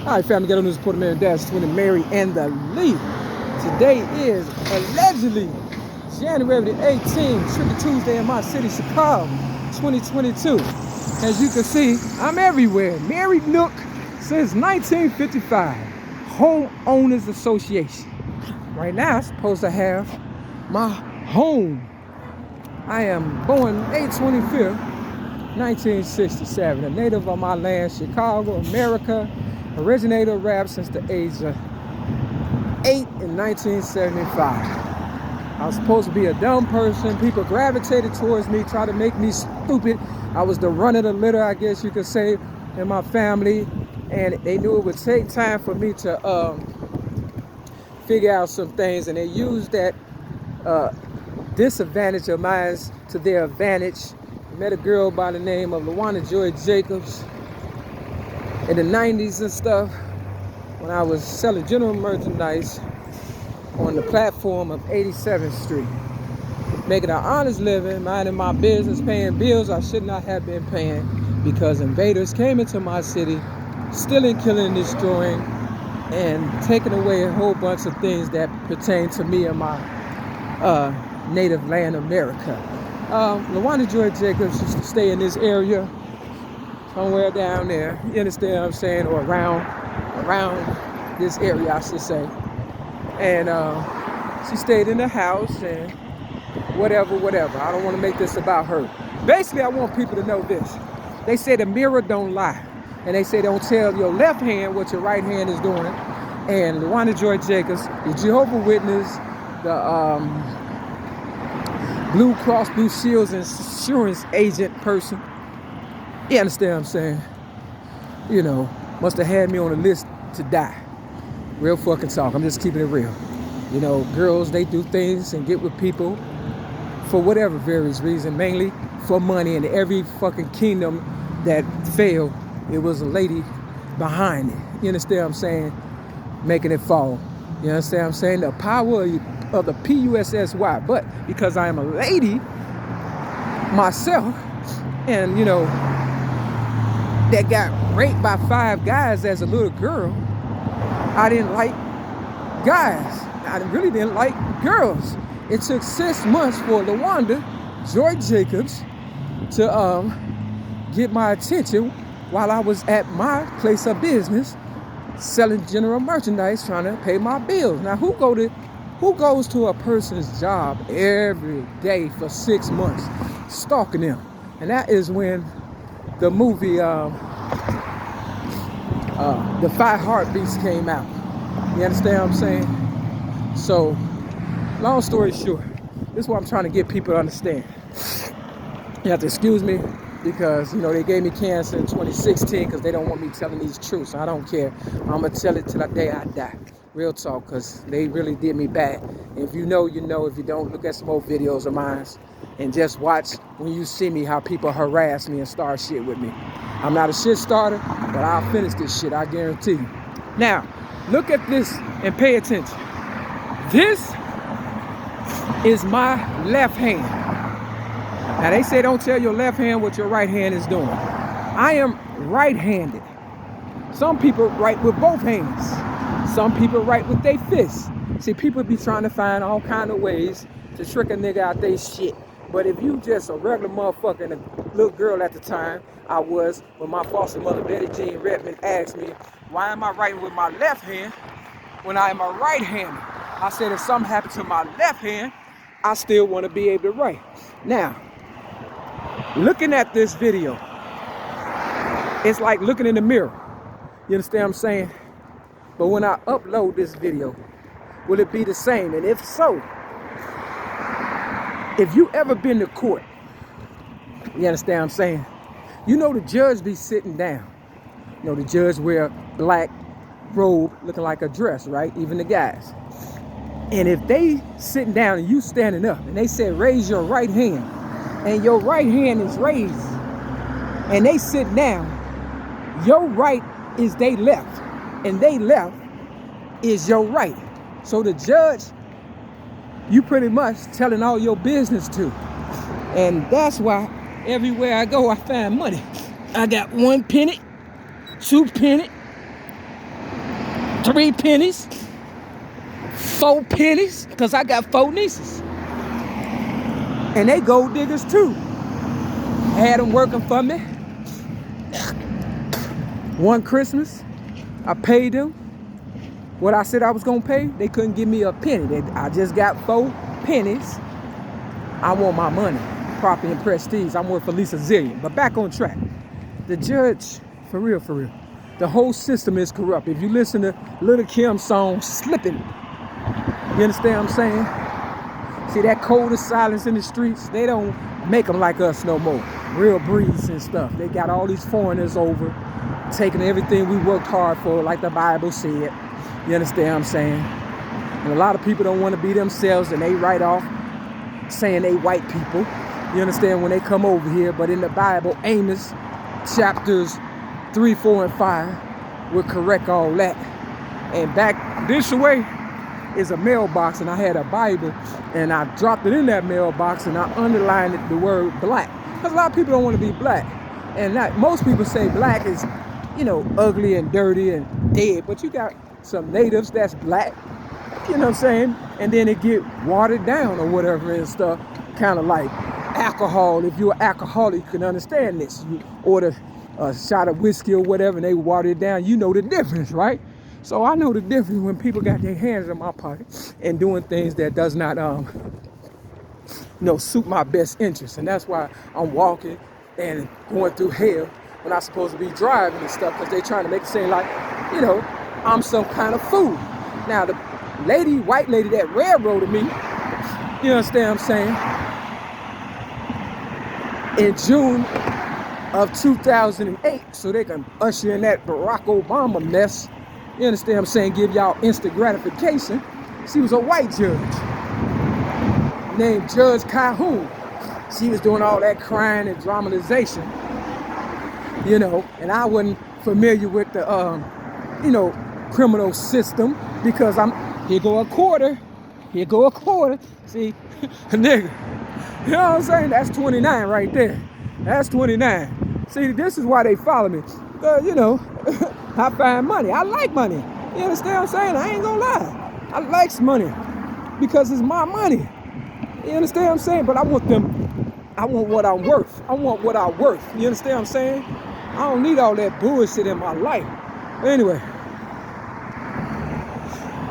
All right, family, get on this Port Man Dash between the Mary and the Lee. Today is allegedly January the 18th, Tricky Tuesday in my city, Chicago, 2022. As you can see, I'm everywhere. Married Nook since 1955. Homeowners Association. Right now, I'm supposed to have my home. I am born May 25th, 1967. A native of my land, Chicago, America. Originator of rap since the age of 8 in 1975. I was supposed to be a dumb person. People gravitated towards me, tried to make me stupid. I was the run of the litter, I guess you could say, in my family. And they knew it would take time for me to figure out some things. And they used that disadvantage of mine to their advantage. I met a girl by the name of LaWanda Joy Jacobs in the 90s and stuff, when I was selling general merchandise on the platform of 87th Street. Making an honest living, minding my business, paying bills I should not have been paying because invaders came into my city, stealing, killing, destroying, and taking away a whole bunch of things that pertain to me and my native land, America. LaWanda Joy Jacobs used to stay in this area, somewhere down there, you understand what I'm saying, or around this area, I should say. And she stayed in the house and whatever. I don't want to make this about her. Basically, I want people to know this. They say the mirror don't lie. And they say don't tell your left hand what your right hand is doing. And LaWanda Joy Jacobs, the Jehovah's Witness, the Blue Cross Blue Shields insurance agent person, you understand what I'm saying? You know, must have had me on the list to die. Real fucking talk. I'm just keeping it real. You know, girls, they do things and get with people for whatever various reason, mainly for money. And every fucking kingdom that failed, it was a lady behind it. You understand what I'm saying? Making it fall. You understand what I'm saying? The power of the PUSSY. But because I am a lady myself, and you know, that got raped by 5 guys as a little girl, I didn't like guys. I really didn't like girls. It took 6 months for LaWanda Joy Jacobs to get my attention while I was at my place of business selling general merchandise, trying to pay my bills. Now, who goes to a person's job every day for 6 months stalking them? And that is when the movie The 5 Heartbeats came out. You understand what I'm saying? So, long story short, this is what I'm trying to get people to understand. You have to excuse me because, you know, they gave me cancer in 2016 because they don't want me telling these truths. I don't care. I'm going to tell it till the day I die. Real talk, because they really did me bad. If you know, you know. If you don't, look at some old videos of mine and just watch when you see me how people harass me and start shit with me. I'm not a shit starter, but I'll finish this shit, I guarantee you. Now, look at this and pay attention. This is my left hand. Now, they say don't tell your left hand what your right hand is doing. I am right-handed. Some people write with both hands. Some people write with their fists. See, people be trying to find all kind of ways to trick a nigga out they shit. But if you just a regular motherfucker, and a little girl at the time, I was, when my foster mother, Betty Jean Redmond, asked me, why am I writing with my left hand when I am a right-hander? I said, if something happened to my left hand, I still want to be able to write. Now, looking at this video, it's like looking in the mirror. You understand what I'm saying? But when I upload this video, will it be the same? And if so, if you ever been to court, you understand what I'm saying? You know the judge be sitting down. You know the judge wear black robe looking like a dress, right? Even the guys. And if they sitting down and you standing up and they said raise your right hand and your right hand is raised and they sit down, your right is they left and they left is your right. So the judge, you pretty much telling all your business to. And that's why everywhere I go, I find money. I got 1 penny, 2 penny, 3 pennies, 4 pennies, because I got 4 nieces. And they gold diggers too. Had them working for me. One Christmas, I paid them what I said I was gonna pay. They couldn't give me a penny. I just got 4 pennies. I want my money, property and prestige. I'm worth at least $1 zillion. But back on track. The judge, for real, the whole system is corrupt. If you listen to Little Kim's song, Slippin', you understand what I'm saying? See that cold silence in the streets? They don't make them like us no more. Real breeds and stuff. They got all these foreigners over, taking everything we worked hard for, like the Bible said. You understand what I'm saying? And a lot of people don't want to be themselves, and they write off saying they white people. You understand, when they come over here. But in the Bible, Amos chapters 3, 4, and 5 will correct all that. And back this way is a mailbox, and I had a Bible, and I dropped it in that mailbox, and I underlined it, the word black. Because a lot of people don't want to be black. And most people say black is, you know, ugly and dirty and dead. But you got some natives that's black, you know what I'm saying? And then it get watered down or whatever and stuff. Kind of like alcohol. If you're an alcoholic, you can understand this. You order a shot of whiskey or whatever, and they water it down. You know the difference, right? So I know the difference when people got their hands in my pocket and doing things that does not, suit my best interest. And that's why I'm walking and going through hell when I'm supposed to be driving and stuff, because they trying to make it seem like, you know, I'm some kind of fool. Now, the white lady that railroaded me, you understand what I'm saying, in June of 2008, so they can usher in that Barack Obama mess, you understand what I'm saying, give y'all instant gratification. She was a white judge named Judge Cohn. She was doing all that crying and dramatization, you know, and I wasn't familiar with the, criminal system, because here go a quarter. See, nigga, you know what I'm saying? That's 29 right there. That's 29. See, this is why they follow me. I find money. I like money. You understand what I'm saying? I ain't gonna lie. I like money because it's my money. You understand what I'm saying? But I want what I'm worth. I want what I'm worth. You understand what I'm saying? I don't need all that bullshit in my life. Anyway,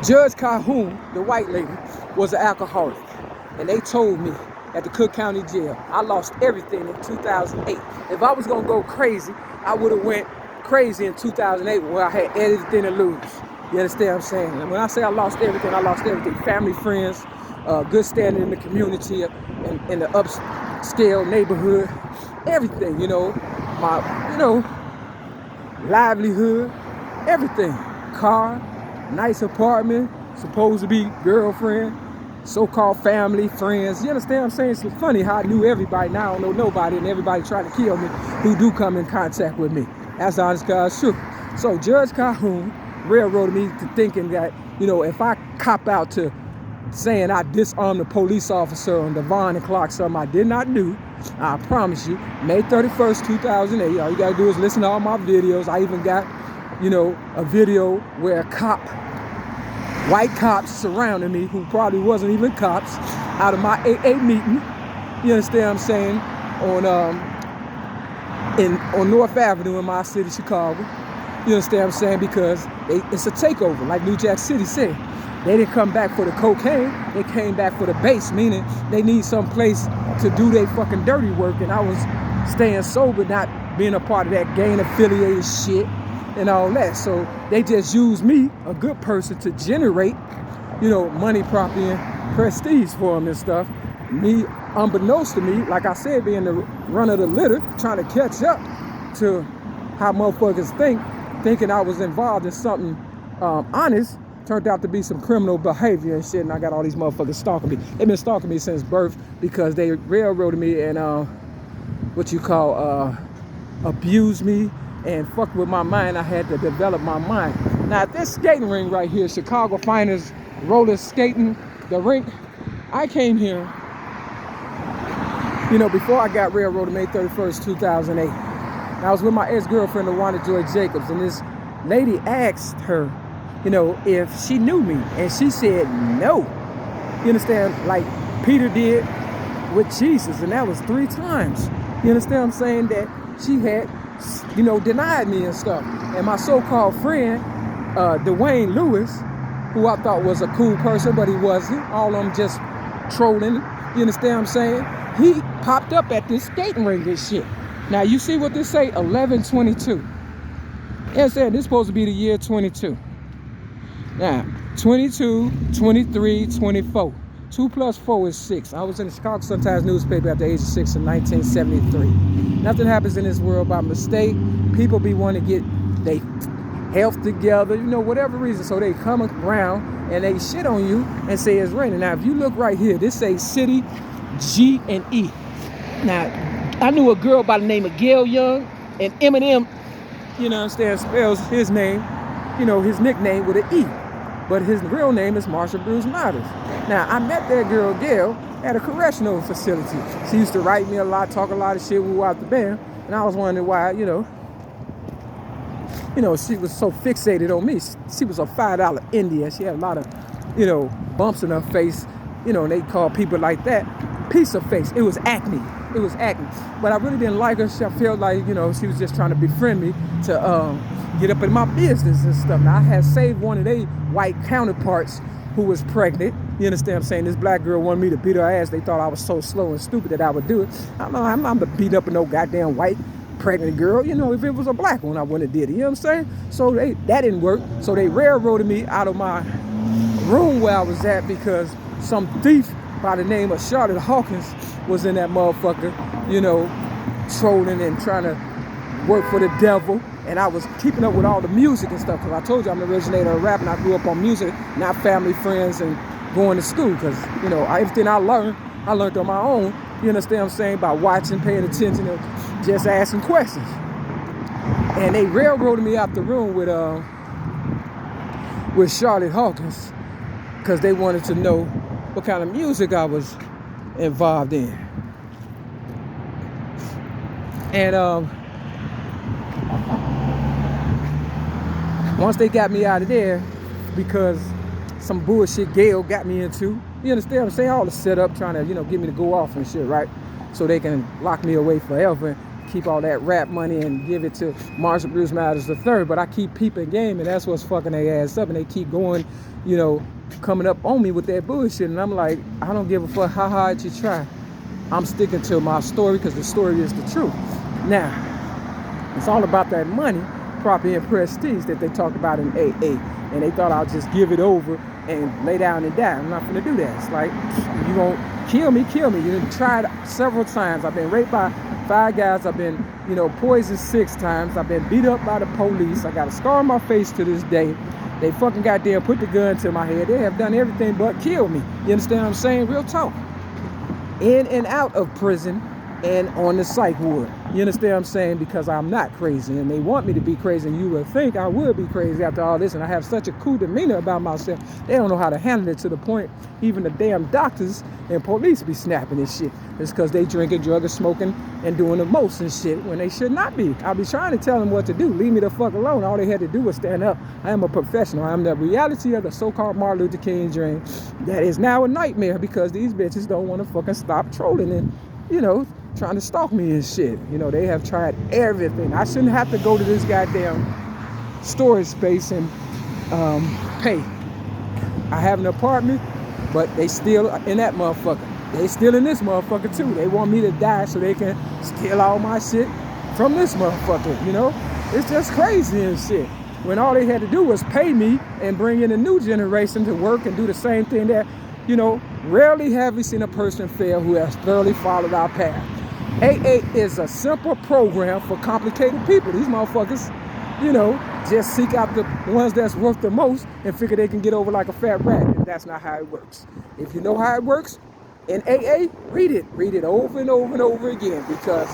Judge Cohn, the white lady, was an alcoholic. And they told me at the Cook County Jail, I lost everything in 2008. If I was gonna go crazy, I would have went crazy in 2008 where I had everything to lose. You understand what I'm saying? And when I say I lost everything, family, friends, good standing in the community, in the upscale neighborhood, everything, my, livelihood, everything. Car, nice apartment, supposed to be girlfriend, so-called family, friends. You understand what I'm saying? It's funny how I knew everybody, now I don't know nobody, and everybody trying to kill me who do come in contact with me. That's the honest God's truth. So Judge Cohn railroaded me to thinking that, if I cop out to saying I disarmed a police officer on Devon and Clark, something I did not do, I promise you, May 31st, 2008, all you gotta do is listen to all my videos. I even got, a video where a cop, white cops surrounded me, who probably wasn't even cops, out of my AA meeting, you understand what I'm saying, on North Avenue in my city, Chicago. You understand what I'm saying? Because it's a takeover, like New Jack City said. They didn't come back for the cocaine, they came back for the base, meaning they need some place to do their fucking dirty work, and I was staying sober, not being a part of that gang-affiliated shit and all that. So they just used me, a good person, to generate, money, property, and prestige for them and stuff. Me, unbeknownst to me, like I said, being the run of the litter, trying to catch up to how motherfuckers thinking I was involved in something honest, turned out to be some criminal behavior and shit, and I got all these motherfuckers stalking me. They've been stalking me since birth because they railroaded me and abused me and fucked with my mind. I had to develop my mind. Now at this skating ring right here, Chicago Finest Roller Skating, the rink, I came here, before I got railroaded May 31st, 2008. And I was with my ex-girlfriend, Wanda Joy Jacobs, and this lady asked her, you know, if she knew me. And she said no. You understand? Like Peter did with Jesus, and that was 3 times. You understand what I'm saying? That she had, you know, denied me and stuff. And my so-called friend, Dwayne Lewis, who I thought was a cool person, but he wasn't. All of them just trolling. You understand what I'm saying? He popped up at this skating rink and shit. Now you see what this say? 11/22. You understand? This is supposed to be the year 22. Now 22, 23, 24. 2 plus 4 is 6. I was in the Chicago Sun-Times newspaper at the age of 6 in 1973. Nothing happens in this world by mistake. People be wanting to get their health together, you know, whatever reason. So they come around and they shit on you and say it's raining. Now, if you look right here, this say city G and E. Now, I knew a girl by the name of Gail Young, and Eminem, you know, spells his name, you know, his nickname with an E. But his real name is Marshall Bruce Matters. Now, I met that girl, Gail, at a correctional facility. She used to write me a lot, talk a lot of shit when we were out the band. And I was wondering why, you know, she was so fixated on me. She was a $5 Indian. She had a lot of, you know, bumps in her face. You know, and they call people like that piece of face. It was acne. It was acne. But I really didn't like her. I felt like, you know, she was just trying to befriend me to get up in my business and stuff. Now, I had saved one of their white counterparts who was pregnant. You understand what I'm saying? This black girl wanted me to beat her ass. They thought I was so slow and stupid that I would do it. I'm not beat up in no goddamn white pregnant girl. You know, if it was a black one, I wouldn't have did it. You know what I'm saying? So that didn't work. So they railroaded me out of my room where I was at because some thief by the name of Charlotte Hawkins was in that motherfucker, you know, trolling and trying to work for the devil. And I was keeping up with all the music and stuff, because I told you I'm the originator of rap, and I grew up on music, not family, friends, and going to school. Because, you know, everything I learned on my own. You understand what I'm saying? By watching, paying attention, and just asking questions. And they railroaded me out the room with Charlotte Hawkins, because they wanted to know what kind of music I was involved in. And once they got me out of there, because some bullshit Gail got me into, you understand what I'm saying? All the setup trying to, you know, get me to go off and shit, right? So they can lock me away forever and keep all that rap money and give it to Marshall Bruce Matters III. But I keep peeping game, and that's what's fucking their ass up. And they keep going, you know, coming up on me with that bullshit. And I'm like, I don't give a fuck how hard you try. I'm sticking to my story, because the story is the truth. Now, it's all about that money, property, and prestige that they talk about in AA. And they thought I'll just give it over and lay down and die. I'm not gonna do that. It's like, you gonna kill me, kill me. You tried several times. I've been raped by 5 guys. I've been, you know, poisoned 6 times. I've been beat up by the police. I got a scar on my face to this day. They fucking goddamn put the gun to my head. They have done everything but kill me. You understand what I'm saying? Real talk. In and out of prison and on the psych ward. You understand what I'm saying? Because I'm not crazy, and they want me to be crazy, and you would think I would be crazy after all this, and I have such a cool demeanor about myself. They don't know how to handle it, to the point even the damn doctors and police be snapping this shit. It's because they drinking, drugging, smoking, and doing the most and shit when they should not be. I'll be trying to tell them what to do. Leave me the fuck alone. All they had to do was stand up. I am a professional. I'm the reality of the so-called Martin Luther King dream that is now a nightmare, because these bitches don't want to fucking stop trolling and, you know, trying to stalk me and shit. You know, they have tried everything. I shouldn't have to go to this goddamn storage space and pay. I have an apartment, but they still in that motherfucker. They still in this motherfucker too. They want me to die so they can steal all my shit from this motherfucker, you know? It's just crazy and shit. When all they had to do was pay me and bring in a new generation to work and do the same thing that, you know, rarely have we seen a person fail who has thoroughly followed our path. AA is a simple program for complicated people. These motherfuckers, you know, just seek out the ones that's worth the most and figure they can get over like a fat rat. And that's not how it works. If you know how it works in AA, read it. Read it over and over and over again, because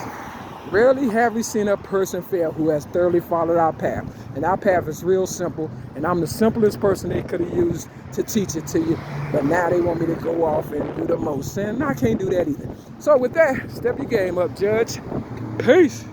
rarely have we seen a person fail who has thoroughly followed our path. And our path is real simple, and I'm the simplest person they could have used to teach it to you. But now they want me to go off and do the most. And I can't do that either. So with that, step your game up, Judge. Peace.